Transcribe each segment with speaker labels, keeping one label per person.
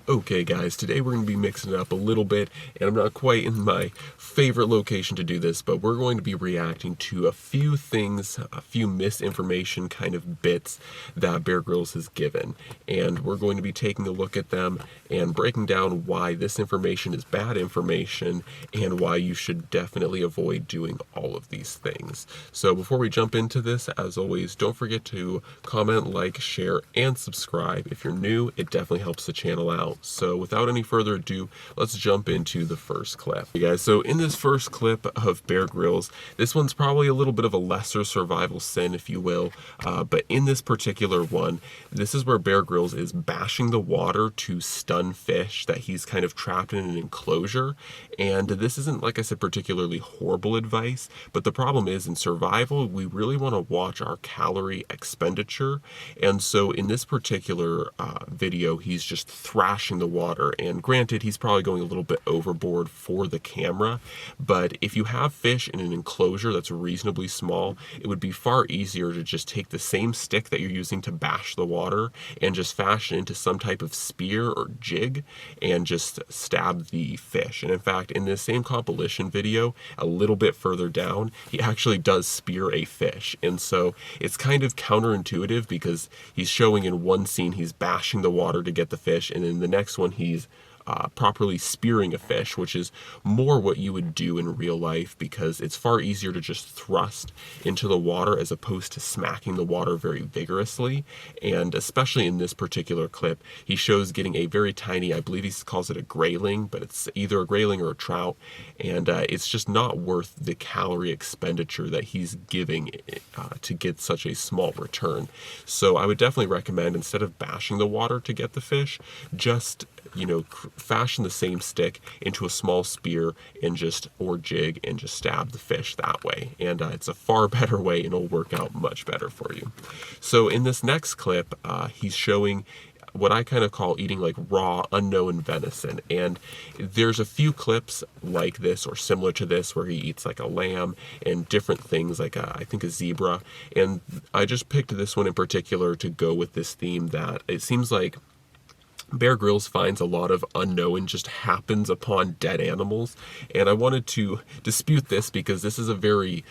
Speaker 1: Okay guys, today we're going to be mixing it up a little bit, and I'm not quite in my favorite location to do this, but we're going to be reacting to a few things, a few misinformation kind of bits that Bear Grylls has given, and we're going to be taking a look at them and breaking down why this information is bad information and why you should definitely avoid doing all of these things. So before we jump into this, as always, don't forget to comment, like, share, and subscribe. If you're new, it definitely helps the channel out. So without any further ado, let's jump into the first clip. Hey guys, so in this first clip of Bear Grylls, this one's probably a little bit of a lesser survival sin, if you will, but in this particular one, this is where Bear Grylls is bashing the water to stun fish that he's kind of trapped in an enclosure, and this isn't, like I said, particularly horrible advice, but the problem is in survival, we really want to watch our calorie expenditure, and so in this particular video, he's just thrashing the water, and granted he's probably going a little bit overboard for the camera, but if you have fish in an enclosure that's reasonably small, it would be far easier to just take the same stick that you're using to bash the water and just fashion into some type of spear or jig and just stab the fish. And in fact, in this same compilation video, a little bit further down, he actually does spear a fish, and so it's kind of counterintuitive because he's showing in one scene he's bashing the water to get the fish, and in the next one he's properly spearing a fish, which is more what you would do in real life because it's far easier to just thrust into the water as opposed to smacking the water very vigorously. And especially in this particular clip, he shows getting a very tiny, I believe he calls it a grayling, but it's either a grayling or a trout, and it's just not worth the calorie expenditure that he's giving to get such a small return. So I would definitely recommend, instead of bashing the water to get the fish, just fashion the same stick into a small spear and or jig and just stab the fish that way. And it's a far better way and it'll work out much better for you. So in this next clip, he's showing what I kind of call eating like raw, unknown venison. And there's a few clips like this or similar to this where he eats like a lamb and different things like I think a zebra. And I just picked this one in particular to go with this theme that it seems like Bear Grylls finds a lot of unknown just happens upon dead animals, and I wanted to dispute this because this is a very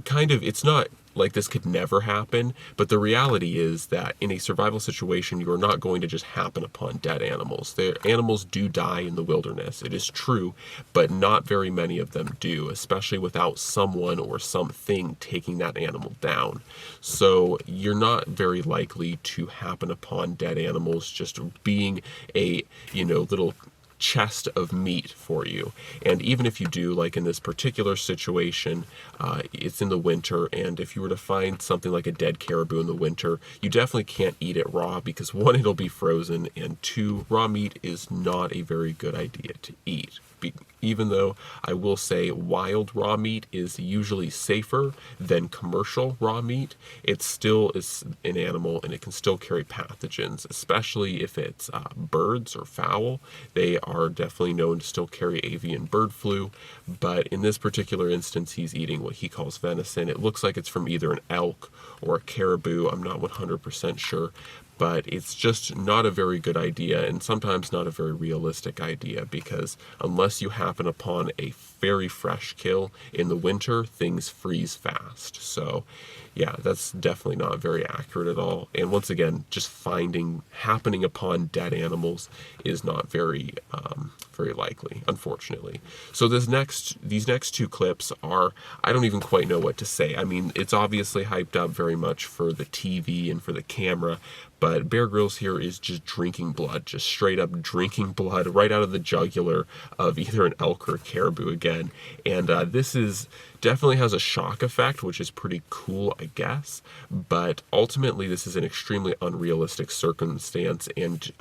Speaker 1: it's not like this could never happen, but the reality is that in a survival situation, you are not going to just happen upon dead animals. Animals do die in the wilderness, it is true, but not very many of them do, especially without someone or something taking that animal down. So you're not very likely to happen upon dead animals just being a, little chest of meat for you. And even if you do, like in this particular situation, it's in the winter, and if you were to find something like a dead caribou in the winter, you definitely can't eat it raw because one, it'll be frozen, and two, raw meat is not a very good idea to eat. Even though I will say wild raw meat is usually safer than commercial raw meat, it still is an animal and it can still carry pathogens, especially if it's birds or fowl. They are definitely known to still carry avian bird flu, but in this particular instance, he's eating what he calls venison. It looks like it's from either an elk or a caribou. I'm not 100% sure, but it's just not a very good idea, and sometimes not a very realistic idea, because unless you happen upon a very fresh kill in the winter, things freeze fast. So yeah, that's definitely not very accurate at all. And once again, just happening upon dead animals is not very likely, unfortunately. So these next two clips are, I don't even quite know what to say. I mean, it's obviously hyped up very much for the TV and for the camera, but Bear Grylls here is just drinking blood, just straight up drinking blood right out of the jugular of either an elk or a caribou again. And this definitely has a shock effect, which is pretty cool, I guess. But ultimately, this is an extremely unrealistic circumstance, and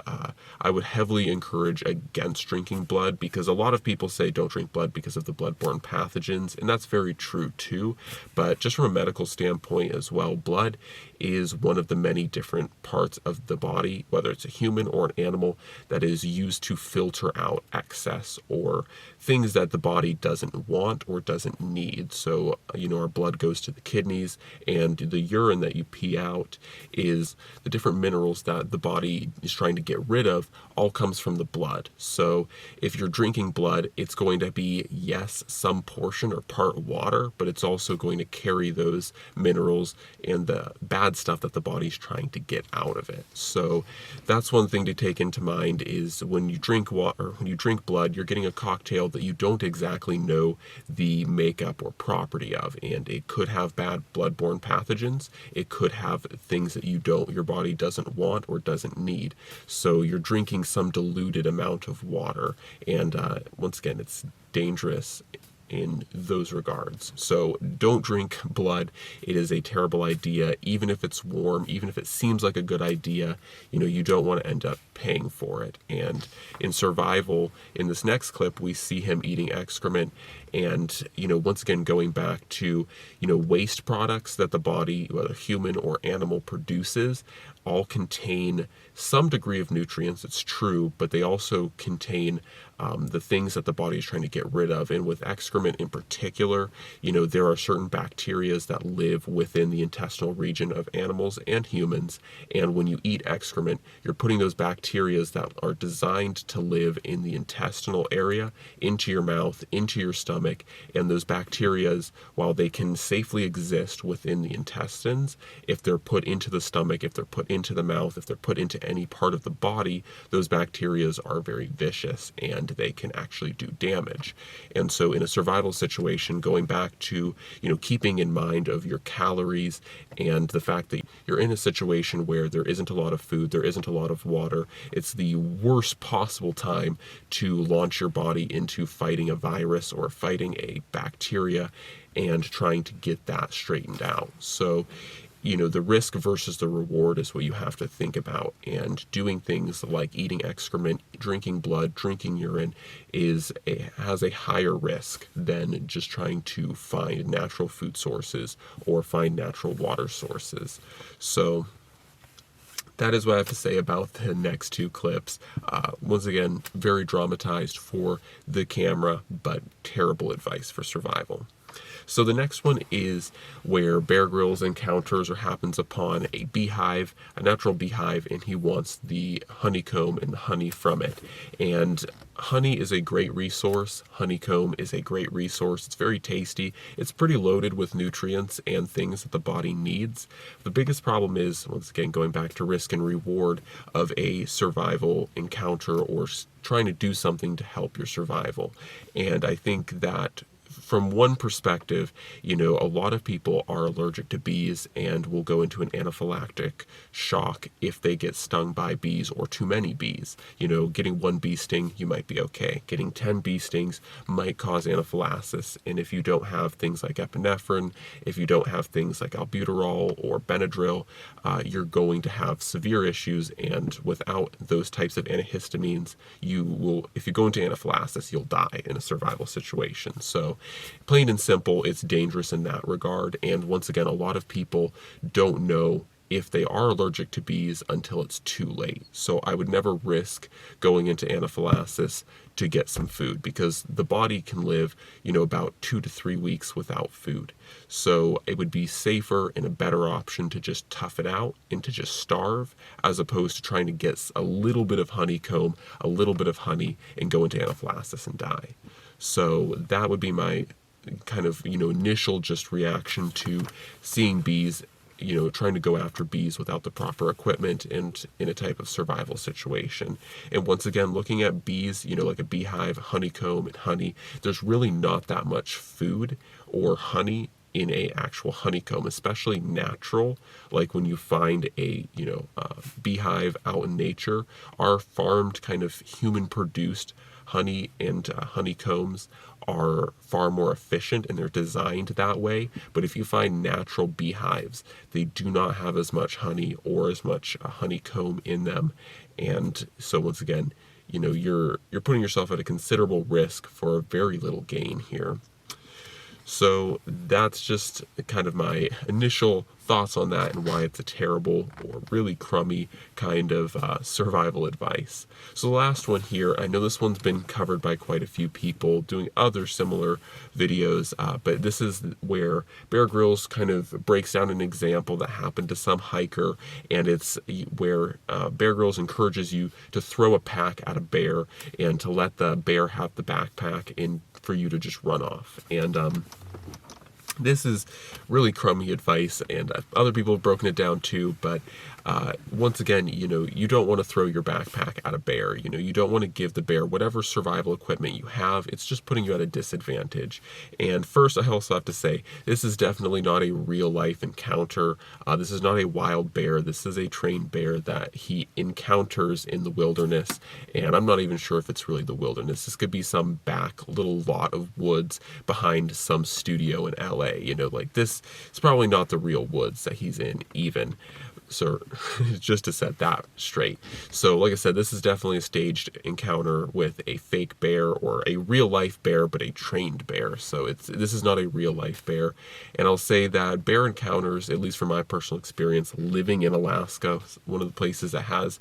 Speaker 1: I would heavily encourage against drinking blood, because a lot of people say don't drink blood because of the bloodborne pathogens, and that's very true too. But just from a medical standpoint as well, blood is one of the many different parts of the body, whether it's a human or an animal, that is used to filter out excess or things that the body doesn't want or doesn't need. So, our blood goes to the kidneys, and the urine that you pee out is the different minerals that the body is trying to get rid of, all comes from the blood. So if you're drinking blood, it's going to be, yes, some portion or part water, but it's also going to carry those minerals and the bad stuff that the body's trying to get out of it. So that's one thing to take into mind, is when you drink water, when you drink blood, you're getting a cocktail that you don't exactly know the makeup or property of, and it could have bad bloodborne pathogens. It could have things that your body doesn't want or doesn't need. So you're drinking some diluted amount of water, and once again, it's dangerous in those regards. So don't drink blood. It is a terrible idea. Even if it's warm, even if it seems like a good idea, you don't want to end up paying for it. And in survival, in this next clip, we see him eating excrement. And, once again, going back to, waste products that the body, whether human or animal, produces, all contain some degree of nutrients. It's true, but they also contain the things that the body is trying to get rid of. And with excrement in particular, there are certain bacteria that live within the intestinal region of animals and humans. And when you eat excrement, you're putting those bacteria that are designed to live in the intestinal area into your mouth, into your stomach. And those bacteria, while they can safely exist within the intestines, if they're put into the stomach, if they're put into the mouth, if they're put into any part of the body, those bacteria are very vicious and they can actually do damage. And so in a survival situation, going back to, keeping in mind of your calories and the fact that you're in a situation where there isn't a lot of food, there isn't a lot of water, it's the worst possible time to launch your body into fighting a virus or fighting a bacteria and trying to get that straightened out. So the risk versus the reward is what you have to think about. And doing things like eating excrement, drinking blood, drinking urine has a higher risk than just trying to find natural food sources or find natural water sources. So that is what I have to say about the next two clips. Once again, very dramatized for the camera, but terrible advice for survival. So the next one is where Bear Grylls encounters or happens upon a beehive, a natural beehive, and he wants the honeycomb and the honey from it. And honey is a great resource. Honeycomb is a great resource. It's very tasty. It's pretty loaded with nutrients and things that the body needs. The biggest problem is, once again, going back to risk and reward of a survival encounter or trying to do something to help your survival. And I think that from one perspective, a lot of people are allergic to bees and will go into an anaphylactic shock if they get stung by bees or too many bees. Getting one bee sting, you might be okay. Getting 10 bee stings might cause anaphylaxis. And if you don't have things like epinephrine, if you don't have things like albuterol or Benadryl, you're going to have severe issues. And without those types of antihistamines, if you go into anaphylaxis, you'll die in a survival situation. So plain and simple, it's dangerous in that regard. And once again, a lot of people don't know if they are allergic to bees until it's too late. So I would never risk going into anaphylaxis to get some food, because the body can live, about 2 to 3 weeks without food. So it would be safer and a better option to just tough it out and to just starve, as opposed to trying to get a little bit of honeycomb, a little bit of honey, and go into anaphylaxis and die. So that would be my kind of, initial just reaction to seeing bees, trying to go after bees without the proper equipment and in a type of survival situation. And once again, looking at bees, like a beehive, honeycomb, and honey, there's really not that much food or honey in a actual honeycomb, especially natural. Like when you find a beehive out in nature, our farmed kind of human produced honey and honeycombs are far more efficient, and they're designed that way. But if you find natural beehives, they do not have as much honey or as much honeycomb in them. And so once again, you're putting yourself at a considerable risk for a very little gain here. So that's just kind of my initial thoughts on that and why it's a terrible or really crummy kind of survival advice. So the last one here, I know this one's been covered by quite a few people doing other similar videos, but this is where Bear Grylls kind of breaks down an example that happened to some hiker, and it's where Bear Grylls encourages you to throw a pack at a bear and to let the bear have the backpack and for you to just run off. And this is really crummy advice, and other people have broken it down too, but once again, you know, you don't want to throw your backpack at a bear. You know, you don't want to give the bear whatever survival equipment you have. It's just putting you at a disadvantage. And first, I also have to say, this is definitely not a real life encounter. This is not a wild bear. This is a trained bear that he encounters in the wilderness, and I'm not even sure if it's really the wilderness. This could be some back little lot of woods behind some studio in LA. You know, like this is probably not the real woods that he's in even. So just to set that straight. So like I said, this is definitely a staged encounter with a fake bear or a real life bear, but a trained bear. So this is not a real life bear. And I'll say that bear encounters, at least from my personal experience living in Alaska, one of the places that has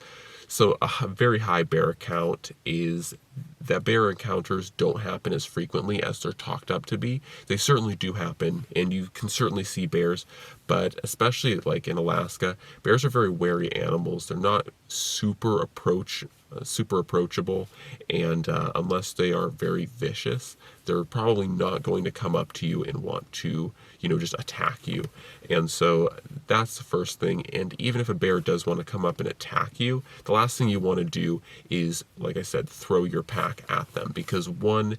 Speaker 1: so a very high bear count, is that bear encounters don't happen as frequently as they're talked up to be. They certainly do happen, and you can certainly see bears, but especially like in Alaska, bears are very wary animals. They're not super approachable, and unless they are very vicious, they're probably not going to come up to you and want to, you know, just attack you. And so that's the first thing. And even if a bear does want to come up and attack you, the last thing you want to do is, like I said, throw your pack at them, because one,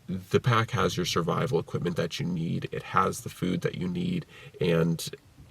Speaker 1: the pack has your survival equipment that you need. It has the food that you need. And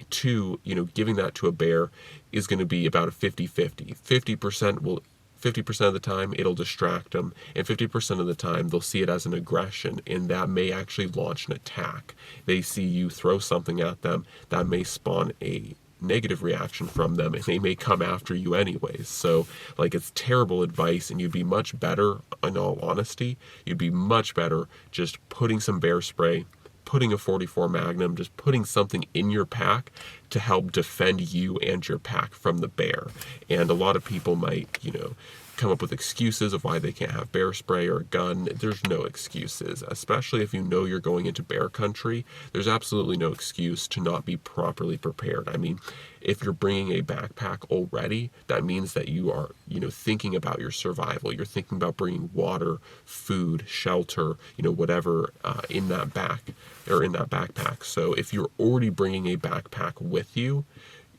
Speaker 1: two, you know, giving that to a bear is going to be about a 50-50. 50% of the time it'll distract them, and 50% of the time they'll see it as an aggression, and that may actually launch an attack. They see you throw something at them, that may spawn a negative reaction from them, and they may come after you anyways. So like, it's terrible advice, and you'd be much better, in all honesty, you'd be much better just putting some bear spray, putting a 44 Magnum, just putting something in your pack to help defend you and your pack from the bear. And a lot of people might, you know, come up with excuses of why they can't have bear spray or a gun. There's no excuses, especially if you know you're going into bear country. There's absolutely no excuse to not be properly prepared. I mean, if you're bringing a backpack already, that means that you are, you know, thinking about your survival. You're thinking about bringing water, food, shelter, you know, whatever in that backpack. So if you're already bringing a backpack with you,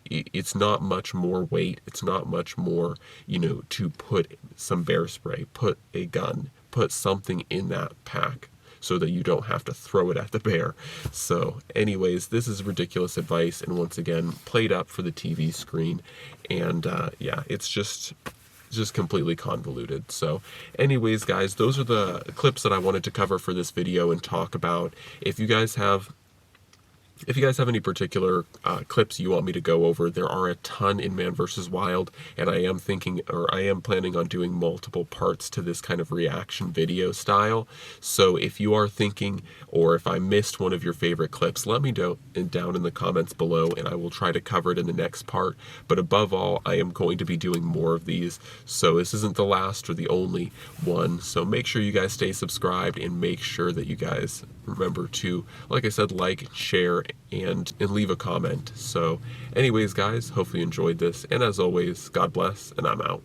Speaker 1: it's not much more weight. It's not much more, you know, to put some bear spray, put a gun, put something in that pack so that you don't have to throw it at the bear. So anyways, this is ridiculous advice, and once again, played up for the TV screen. And yeah, it's just completely convoluted. So anyways, guys, those are the clips that I wanted to cover for this video and talk about. If you guys have any particular clips you want me to go over, there are a ton in Man vs. Wild, and I am planning on doing multiple parts to this kind of reaction video style. So if you are thinking, or if I missed one of your favorite clips, let me know down in the comments below, and I will try to cover it in the next part. But above all, I am going to be doing more of these, so this isn't the last or the only one. So make sure you guys stay subscribed, and make sure that you guys remember to, like I said, like, share, and leave a comment. So anyways, guys, hopefully you enjoyed this, and as always, God bless, and I'm out.